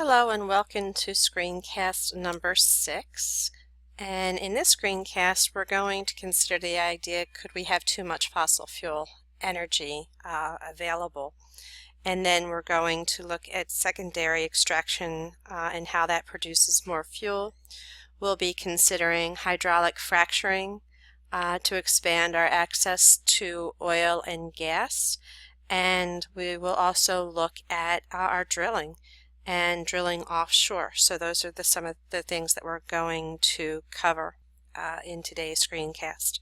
Hello and welcome to screencast number 6. And in this screencast we're going to consider the idea, could we have too much fossil fuel energy available? And then we're going to look at secondary extraction and how that produces more fuel. We'll be considering hydraulic fracturing to expand our access to oil and gas. And we will also look at our drilling and drilling offshore. So those are some of the things that we're going to cover in today's screencast.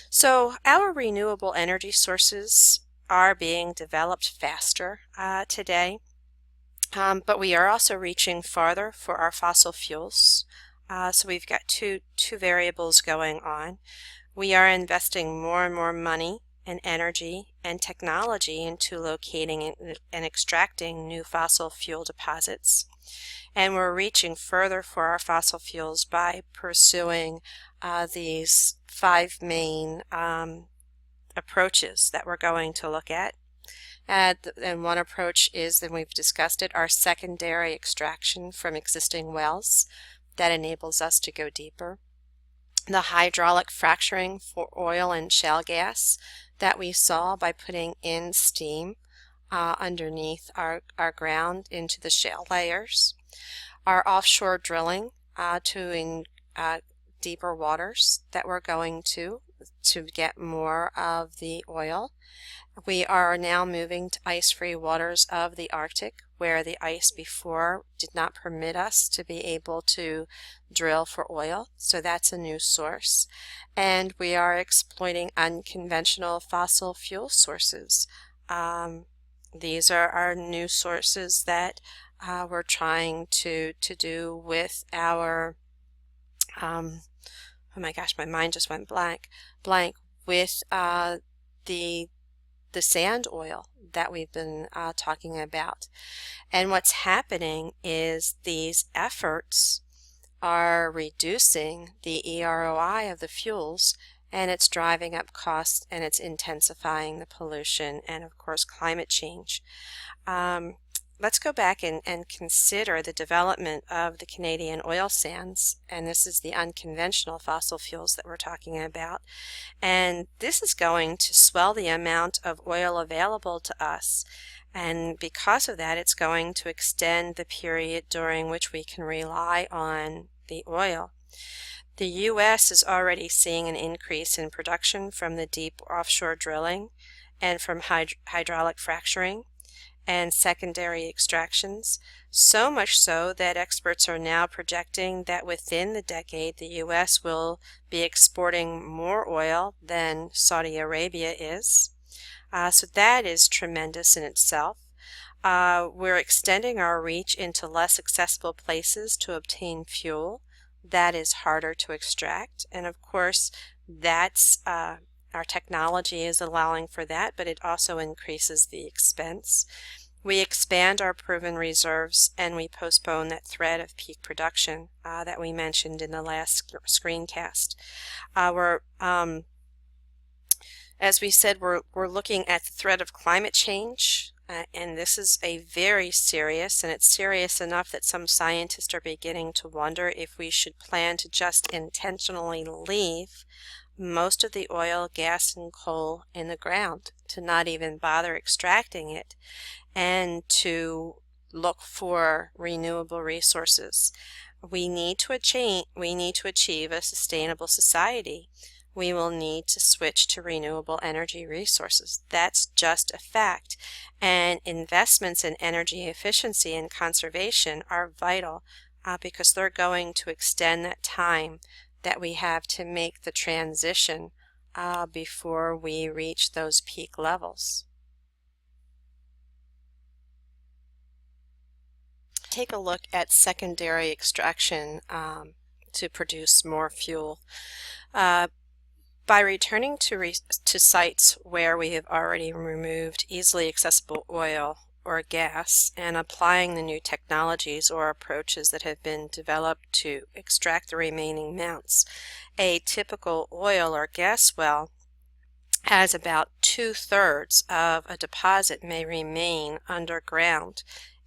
So our renewable energy sources are being developed faster today, but we are also reaching farther for our fossil fuels. So we've got two variables going on. We are investing more and more money and energy and technology into locating and extracting new fossil fuel deposits. And we're reaching further for our fossil fuels by pursuing these 5 main approaches that we're going to look at. And one approach is, and we've discussed it, our secondary extraction from existing wells that enables us to go deeper. The hydraulic fracturing for oil and shale gas that we saw by putting in steam underneath our ground into the shale layers. Our offshore drilling to deeper waters that we're going to get more of the oil. We are now moving to ice-free waters of the Arctic, where the ice before did not permit us to be able to drill for oil, so that's a new source. And we are exploiting unconventional fossil fuel sources. These are our new sources that we're trying to do with our oh my gosh, my mind just went blank with the sand oil that we've been talking about. And what's happening is these efforts are reducing the EROI of the fuels, and it's driving up costs, and it's intensifying the pollution and of course climate change. Let's go back and consider the development of the Canadian oil sands, and this is the unconventional fossil fuels that we're talking about. And this is going to swell the amount of oil available to us, and because of that it's going to extend the period during which we can rely on the oil. The U.S. is already seeing an increase in production from the deep offshore drilling and from hydraulic fracturing and secondary extractions, so much so that experts are now projecting that within the decade the U.S. will be exporting more oil than Saudi Arabia is. So that is tremendous in itself. We're extending our reach into less accessible places to obtain fuel that is harder to extract, and of course that's our technology is allowing for that, but it also increases the expense. We expand our proven reserves, and we postpone that threat of peak production that we mentioned in the last screencast. As we said, we're looking at the threat of climate change, and this is a very serious, and it's serious enough that some scientists are beginning to wonder if we should plan to just intentionally leave most of the oil, gas, and coal in the ground, to not even bother extracting it, and to look for renewable resources. We need to achieve a sustainable society. We will need to switch to renewable energy resources. That's just a fact. And investments in energy efficiency and conservation are vital because they're going to extend that time that we have to make the transition before we reach those peak levels. Take a look at secondary extraction to produce more fuel. By returning to sites where we have already removed easily accessible oil or gas and applying the new technologies or approaches that have been developed to extract the remaining amounts, a typical oil or gas well has about 2/3 of a deposit may remain underground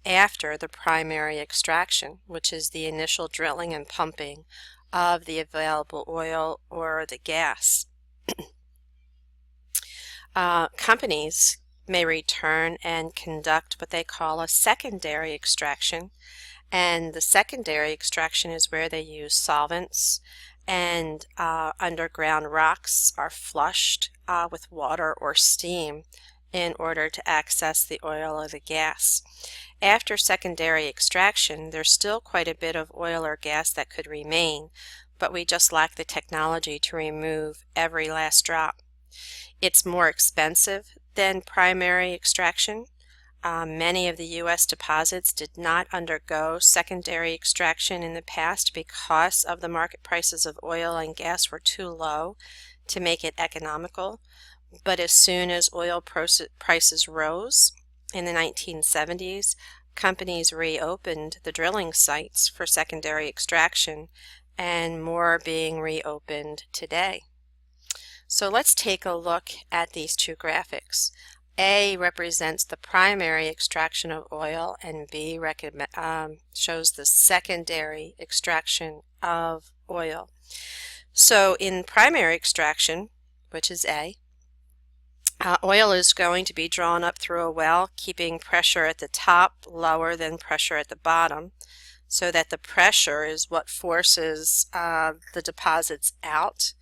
after the primary extraction, which is the initial drilling and pumping of the available oil or the gas. Companies may return and conduct what they call a secondary extraction, and the secondary extraction is where they use solvents and underground rocks are flushed with water or steam in order to access the oil or the gas. After secondary extraction, there's still quite a bit of oil or gas that could remain, but we just lack the technology to remove every last drop. It's more expensive than primary extraction. Many of the U.S. deposits did not undergo secondary extraction in the past because of the market prices of oil and gas were too low to make it economical. But as soon as oil prices rose in the 1970s, companies reopened the drilling sites for secondary extraction, and more are being reopened today. So let's take a look at these two graphics. A represents the primary extraction of oil, and B shows the secondary extraction of oil. So in primary extraction, which is A, oil is going to be drawn up through a well, keeping pressure at the top lower than pressure at the bottom, so that the pressure is what forces the deposits out.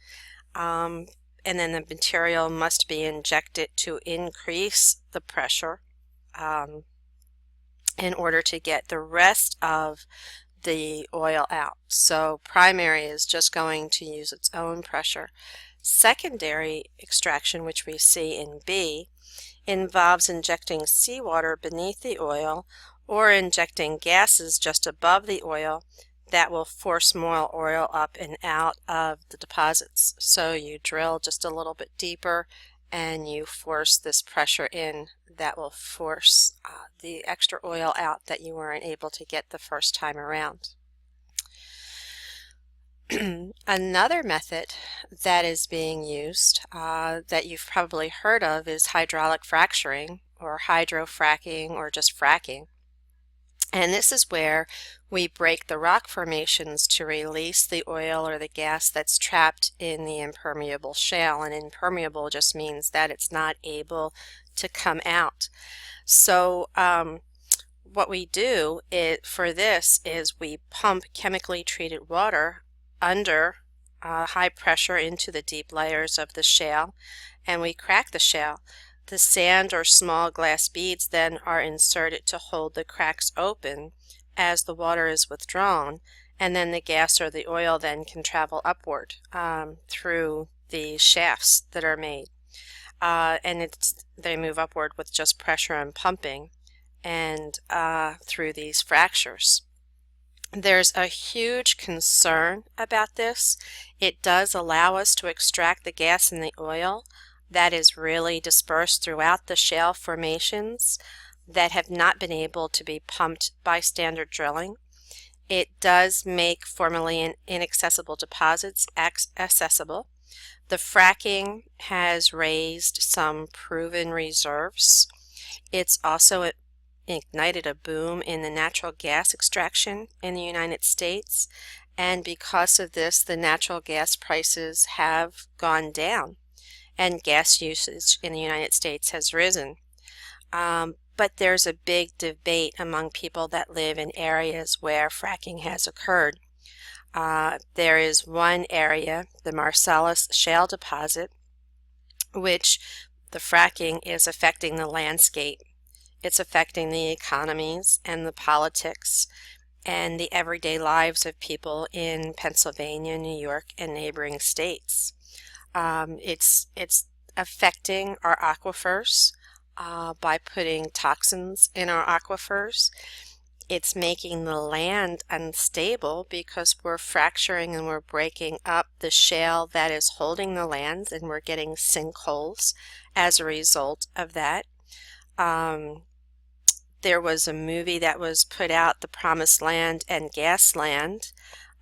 And then the material must be injected to increase the pressure in order to get the rest of the oil out. So primary is just going to use its own pressure. Secondary extraction, which we see in B, involves injecting seawater beneath the oil or injecting gases just above the oil that will force more oil up and out of the deposits. So you drill just a little bit deeper and you force this pressure in that will force the extra oil out that you weren't able to get the first time around. Another method that is being used that you've probably heard of is hydraulic fracturing or hydrofracking or just fracking. And this is where we break the rock formations to release the oil or the gas that's trapped in the impermeable shale. And impermeable just means that it's not able to come out. So what we do for this is we pump chemically treated water under high pressure into the deep layers of the shale, and we crack the shale. The sand or small glass beads then are inserted to hold the cracks open as the water is withdrawn, and then the gas or the oil then can travel upward through the shafts that are made. And they move upward with just pressure and pumping and through these fractures. There's a huge concern about this. It does allow us to extract the gas and the oil that is really dispersed throughout the shale formations that have not been able to be pumped by standard drilling. It does make formerly inaccessible deposits accessible. The fracking has raised some proven reserves. It's also ignited a boom in the natural gas extraction in the United States, and because of this, the natural gas prices have gone down and gas usage in the United States has risen. But there's a big debate among people that live in areas where fracking has occurred. There is one area, the Marcellus Shale deposit, which the fracking is affecting the landscape. It's affecting the economies and the politics and the everyday lives of people in Pennsylvania, New York, and neighboring states. It's affecting our aquifers by putting toxins in our aquifers. It's making the land unstable because we're fracturing and we're breaking up the shale that is holding the land, and we're getting sinkholes as a result of that. There was a movie that was put out, The Promised Land and Gasland,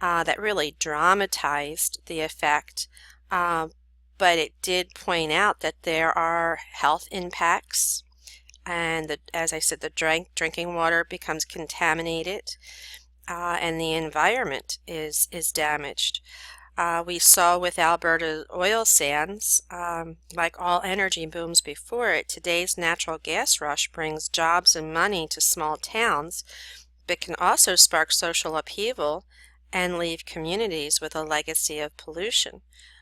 that really dramatized the effect, but it did point out that there are health impacts and as I said, the drinking water becomes contaminated, and the environment is damaged. We saw with Alberta oil sands, like all energy booms before it, today's natural gas rush brings jobs and money to small towns, but can also spark social upheaval and leave communities with a legacy of pollution.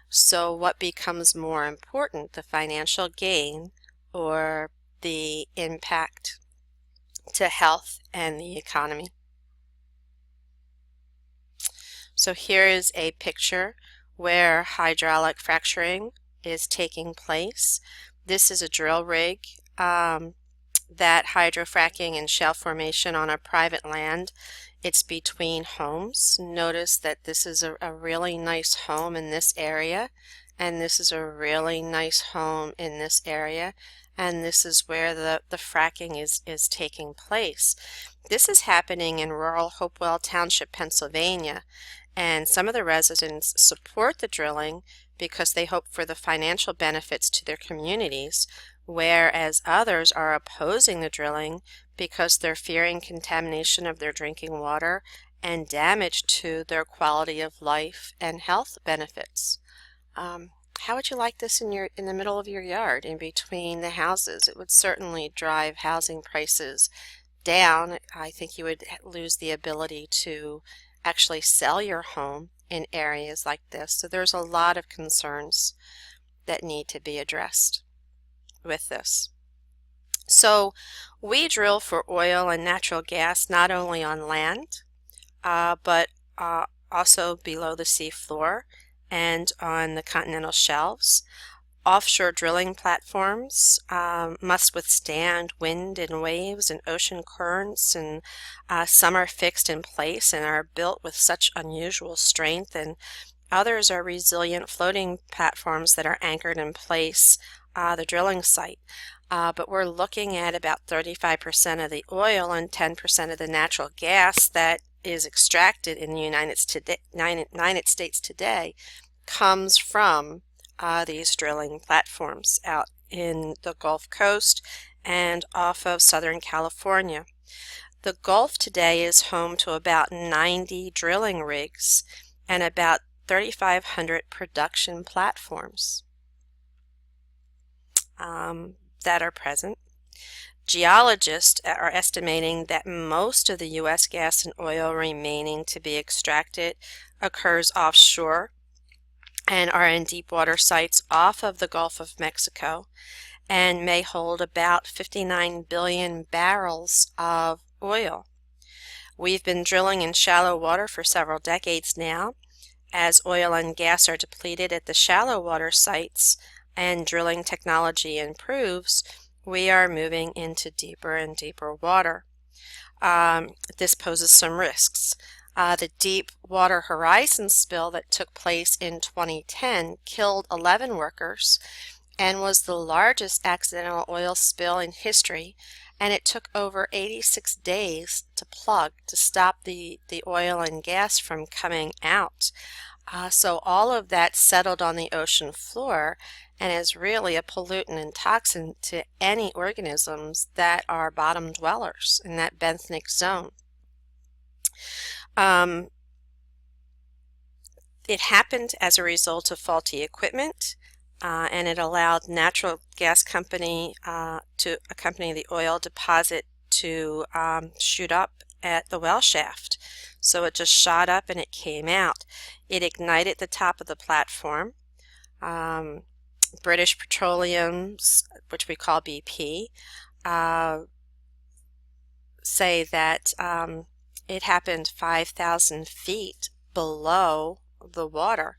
So what becomes more important, the financial gain or the impact to health and the economy? So here is a picture where hydraulic fracturing is taking place. This is a drill rig that hydrofracking and shale formation on a private land. It's between homes. Notice that this is a really nice home in this area, and this is a really nice home in this area, and this is where the fracking is taking place. This is happening in rural Hopewell Township, Pennsylvania, and some of the residents support the drilling because they hope for the financial benefits to their communities, whereas others are opposing the drilling because they're fearing contamination of their drinking water and damage to their quality of life and health benefits. How would you like this in the middle of your yard, in between the houses? It would certainly drive housing prices down. I think you would lose the ability to actually sell your home in areas like this. So there's a lot of concerns that need to be addressed with this. So we drill for oil and natural gas not only on land, but also below the sea floor and on the continental shelves. Offshore drilling platforms must withstand wind and waves and ocean currents, and some are fixed in place and are built with such unusual strength, and others are resilient floating platforms that are anchored in place the drilling site. But we're looking at about 35% of the oil and 10% of the natural gas that is extracted in the United States today comes from these drilling platforms out in the Gulf Coast and off of Southern California. The Gulf today is home to about 90 drilling rigs and about 3,500 production platforms that are present. Geologists are estimating that most of the U.S. gas and oil remaining to be extracted occurs offshore and are in deep water sites off of the Gulf of Mexico, and may hold about 59 billion barrels of oil. We've been drilling in shallow water for several decades now. As oil and gas are depleted at the shallow water sites and drilling technology improves, we are moving into deeper and deeper water. This poses some risks. The Deepwater Horizon spill that took place in 2010 killed 11 workers and was the largest accidental oil spill in history, and it took over 86 days to plug to stop the oil and gas from coming out. So all of that settled on the ocean floor and is really a pollutant and toxin to any organisms that are bottom dwellers in that benthic zone. It happened as a result of faulty equipment, and it allowed natural gas company to accompany the oil deposit to shoot up at the well shaft. So it just shot up and it came out. It ignited the top of the platform. British Petroleum's, which we call BP, say that it happened 5,000 feet below the water,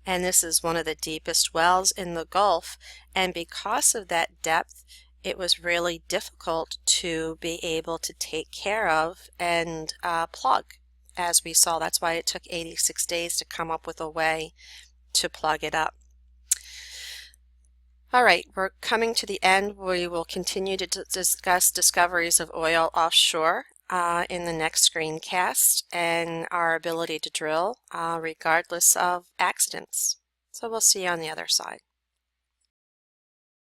and this is one of the deepest wells in the Gulf, and because of that depth it was really difficult to be able to take care of and plug, as we saw. That's why it took 86 days to come up with a way to plug it up. All right, we're coming to the end. We will continue to discuss discoveries of oil offshore in the next screencast, and our ability to drill regardless of accidents. So we'll see you on the other side.